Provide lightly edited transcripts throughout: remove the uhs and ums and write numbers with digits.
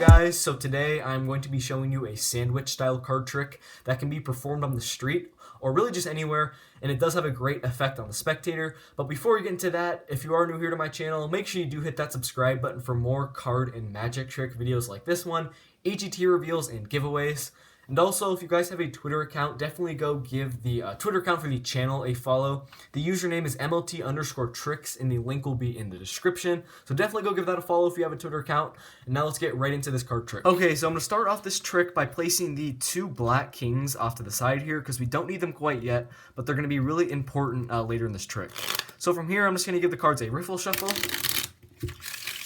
guys, so today I'm going to be showing you a sandwich style card trick that can be performed on the street or really just anywhere, and it does have a great effect on the spectator. But before we get into that, if you are new here to my channel, make sure you do hit that subscribe button for more card and magic trick videos like this one, AGT reveals and giveaways. And also, if you guys have a Twitter account, definitely go give the Twitter account for the channel a follow. The username is MLT_tricks, and the link will be in the description. So definitely go give that a follow if you have a Twitter account. And now let's get right into this card trick. Okay, so I'm going to start off this trick by placing the two black kings off to the side here, because we don't need them quite yet, but they're going to be really important later in this trick. So from here, I'm just going to give the cards a riffle shuffle,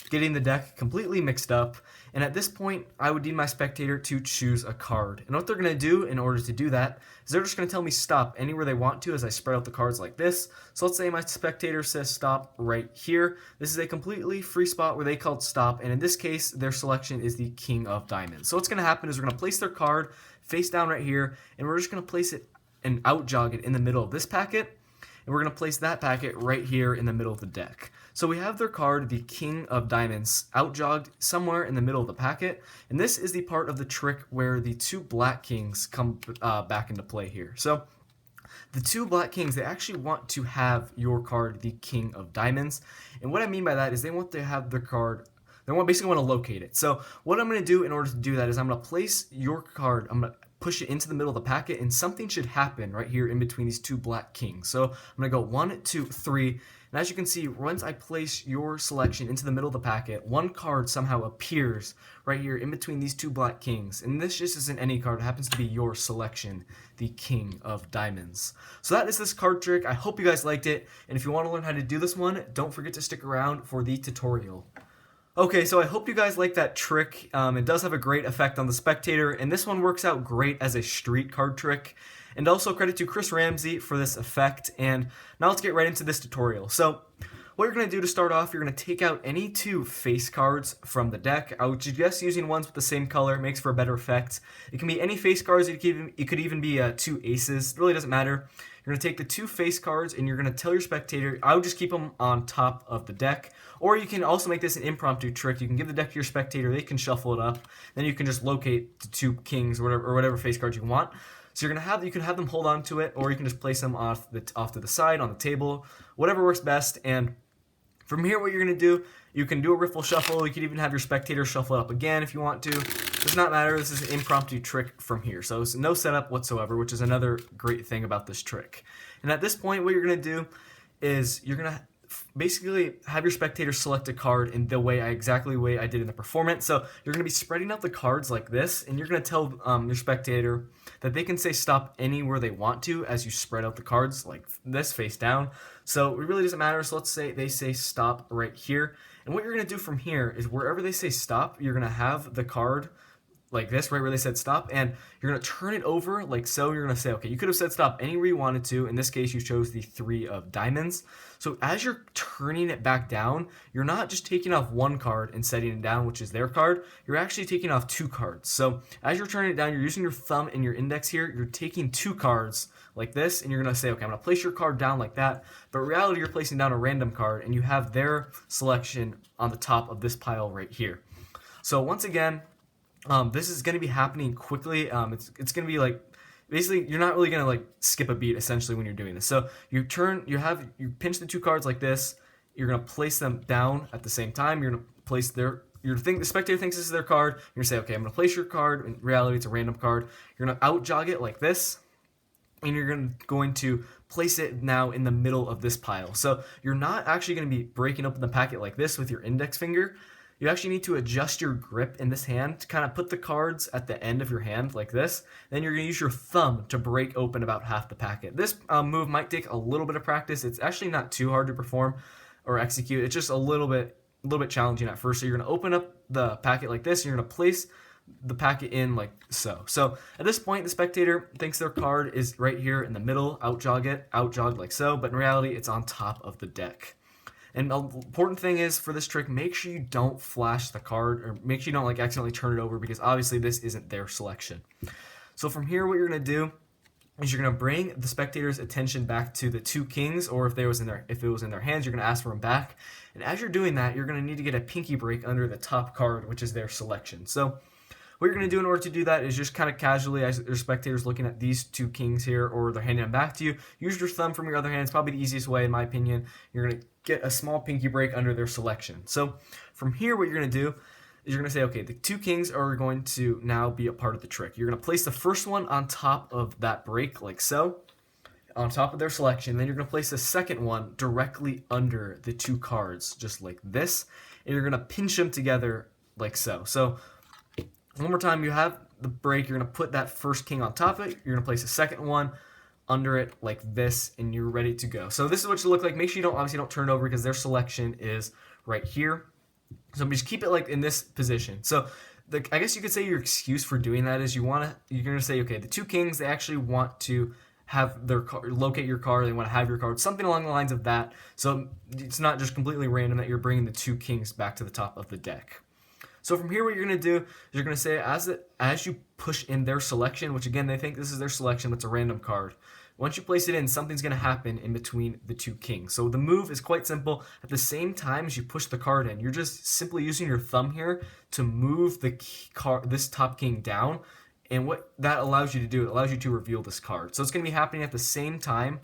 getting the deck completely mixed up. And at this point, I would need my spectator to choose a card. And what they're going to do in order to do that is they're just going to tell me stop anywhere they want to as I spread out the cards like this. So let's say my spectator says stop right here. This is a completely free spot where they called stop. And in this case, their selection is the king of diamonds. So what's going to happen is we're going to place their card face down right here. And we're just going to place it and out jog it in the middle of this packet. And we're going to place that packet right here in the middle of the deck. So we have their card, the king of diamonds, out jogged somewhere in the middle of the packet. And this is the part of the trick where the two black kings come back into play here. So the two black kings, they actually want to have your card, the king of diamonds. And what I mean by that is they want to have their card, basically want to locate it. So what I'm going to do in order to do that is I'm going to place your card, I'm going to push it into the middle of the packet, and something should happen right here in between these two black kings. So I'm going to go 1, 2, 3. And as you can see, once I place your selection into the middle of the packet, one card somehow appears right here in between these two black kings. And this just isn't any card, it happens to be your selection, the king of diamonds. So that is this card trick. I hope you guys liked it. And if you want to learn how to do this one, don't forget to stick around for the tutorial. Okay, so I hope you guys like that trick. It does have a great effect on the spectator, and this one works out great as a street card trick. And also credit to Chris Ramsey for this effect. And now let's get right into this tutorial. So what you're going to do to start off, you're going to take out any two face cards from the deck. I would suggest using ones with the same color. It makes for a better effect. It can be any face cards. It could even be two aces. It really doesn't matter. You're going to take the two face cards and you're going to tell your spectator, I would just keep them on top of the deck. Or you can also make this an impromptu trick. You can give the deck to your spectator. They can shuffle it up. Then you can just locate the two kings or whatever face cards you want. So you can have them hold on to it, or you can just place them off to the side on the table, whatever works best. And from here, what you're going to do, you can do a riffle shuffle. You can even have your spectator shuffle it up again if you want to. It does not matter. This is an impromptu trick from here. So it's no setup whatsoever, which is another great thing about this trick. And at this point, what you're going to do is you're going to basically have your spectator select a card in the exactly way I did in the performance. So you're going to be spreading out the cards like this, and you're going to tell your spectator that they can say stop anywhere they want to as you spread out the cards like this face down. So it really doesn't matter. So let's say they say stop right here. And what you're going to do from here is wherever they say stop, you're going to have the card like this, right where they said stop, and you're going to turn it over like so. You're going to say, okay, you could have said stop anywhere you wanted to. In this case, you chose the 3 of diamonds. So as you're turning it back down, you're not just taking off one card and setting it down, which is their card. You're actually taking off 2 cards. So as you're turning it down, you're using your thumb and your index here. You're taking 2 cards like this, and you're going to say, okay, I'm going to place your card down like that. But in reality, you're placing down a random card, and you have their selection on the top of this pile right here. So once again, this is going to be happening quickly. It's going to be like, basically, you're not really going to like skip a beat essentially when you're doing this. So you pinch the 2 cards like this. You're going to place them down at the same time. You're going to place the spectator thinks this is their card. You're going to say, okay, I'm going to place your card. In reality, it's a random card. You're going to out jog it like this. And you're going to place it now in the middle of this pile. So you're not actually going to be breaking open the packet like this with your index finger. You actually need to adjust your grip in this hand to kind of put the cards at the end of your hand like this. Then you're going to use your thumb to break open about half the packet. This move might take a little bit of practice. It's actually not too hard to perform or execute. It's just a little bit challenging at first. So you're going to open up the packet like this. And you're going to place the packet in like so. So at this point, the spectator thinks their card is right here in the middle. Out jog like so. But in reality, it's on top of the deck. And the important thing is for this trick, make sure you don't flash the card, or make sure you don't like accidentally turn it over, because obviously this isn't their selection. So from here, what you're going to do is you're going to bring the spectator's attention back to the 2 kings, or if it was in their hands, you're going to ask for them back. And as you're doing that, you're going to need to get a pinky break under the top card, which is their selection. So what you're going to do in order to do that is just kind of casually, as your spectator's looking at these 2 kings here, or they're handing them back to you, use your thumb from your other hand. It's probably the easiest way, in my opinion. You're going to get a small pinky break under their selection. So from here, what you're going to do is you're going to say, okay, the 2 kings are going to now be a part of the trick. You're going to place the first one on top of that break, like so, on top of their selection. Then you're going to place the second one directly under the 2 cards, just like this. And you're going to pinch them together like so. So one more time, you have the break. You're going to put that first king on top of it. You're going to place the second one under it like this, and you're ready to go. So this is what you look like. Make sure you don't turn it over, because their selection is right here. So just keep it like in this position. So I guess you could say your excuse for doing that is you're going to say, okay, the 2 kings, they actually want to have their locate your card, they want to have your card, something along the lines of that. So it's not just completely random that you're bringing the 2 kings back to the top of the deck. So from here, what you're going to do is you're going to say, as you push in their selection, which again, they think this is their selection, that's a random card. Once you place it in, something's going to happen in between the 2 kings. So the move is quite simple. At the same time as you push the card in, you're just simply using your thumb here to move this top king down. And what that allows you to do, it allows you to reveal this card. So it's going to be happening at the same time,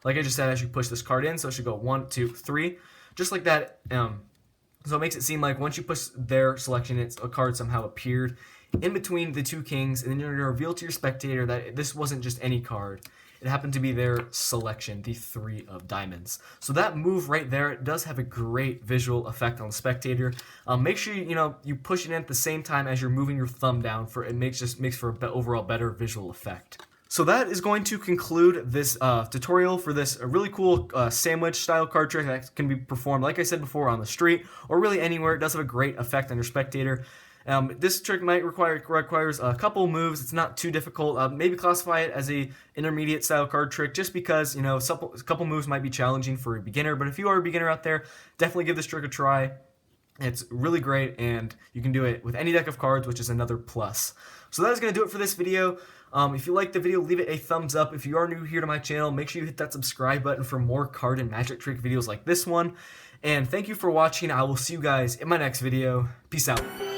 like I just said, as you push this card in. So it should go 1, 2, 3, just like that. So it makes it seem like once you push their selection, a card somehow appeared in between the 2 kings, and then you're going to reveal to your spectator that this wasn't just any card. It happened to be their selection, the 3 of diamonds. So that move right there, it does have a great visual effect on the spectator. Make sure you push it in at the same time as you're moving your thumb down. It makes for an overall better visual effect. So that is going to conclude this tutorial for this really cool sandwich style card trick that can be performed, like I said before, on the street or really anywhere. It does have a great effect on your spectator. This trick might requires a couple moves. It's not too difficult. Maybe classify it as a intermediate style card trick, just because a couple moves might be challenging for a beginner. But if you are a beginner out there, definitely give this trick a try. It's really great, and you can do it with any deck of cards, which is another plus. So that is going to do it for this video. If you liked the video, leave it a thumbs up. If you are new here to my channel, make sure you hit that subscribe button for more card and magic trick videos like this one. And thank you for watching. I will see you guys in my next video. Peace out.